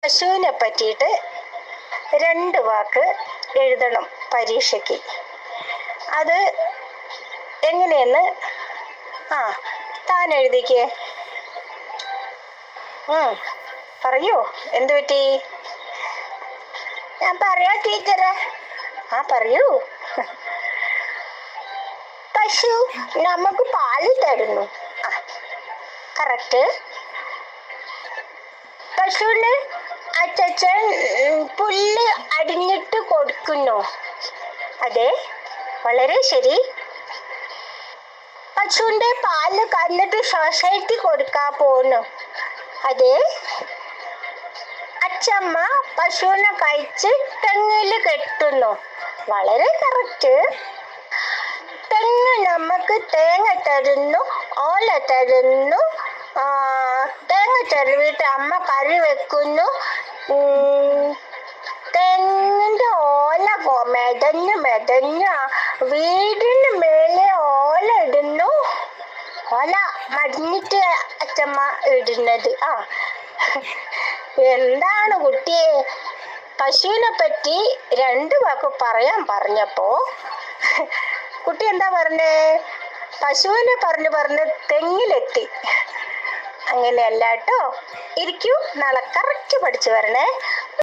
പശുവിനെ പറ്റിയിട്ട് 2 വാക്ക് എഴുതണം പരീക്ഷയ്ക്ക്. അത് എങ്ങനെയെന്ന് താൻ എഴുതിക്കേ. പറയൂ, എന്തു പറ്റി? ഞാൻ പറയാ ടീച്ചറെ. പറയൂ. പശു നമുക്ക് പാല് തരുന്നു. കറക്റ്റ്. പശുവിന് അച്ഛൻ പുല്ല് അടിഞ്ഞിട്ട് കൊടുക്കുന്നു. അതെ, വളരെ ശരി. പശുവിന്റെ പാല് കന്നിട്ട് സൊസൈറ്റി കൊടുക്കാൻ പോകുന്നു. അതെ. അച്ഛമ്മ പശുവിനെ കഴിച്ച് തെങ്ങില് കെട്ടുന്നു. വളരെ കറക്റ്റ്. തെങ്ങ് നമുക്ക് തേങ്ങ തരുന്നു, ഓല തരുന്നു. തേങ്ങ ചെറുവിട്ട് അമ്മ കറി വെക്കുന്നു. തെങ്ങിന്റെ ഓല മെതഞ്ഞ് വീടിന് മേലെ ഓല ഇടുന്നു. ഓല മടിഞ്ഞിട്ട് അച്ഛമ്മ ഇടുന്നത്. എന്താണ് കുട്ടിയെ, പശുവിനെ പറ്റി 2 വാക്ക് പറയാൻ പറഞ്ഞപ്പോ കുട്ടി എന്താ പറഞ്ഞേ? പശുവിനെ പറഞ്ഞ് തെങ്ങിലെത്തി. അങ്ങനെയല്ല കേട്ടോ. ഇരിക്കൂ, നാളെ കറക്റ്റ് പഠിച്ചു വരണേ.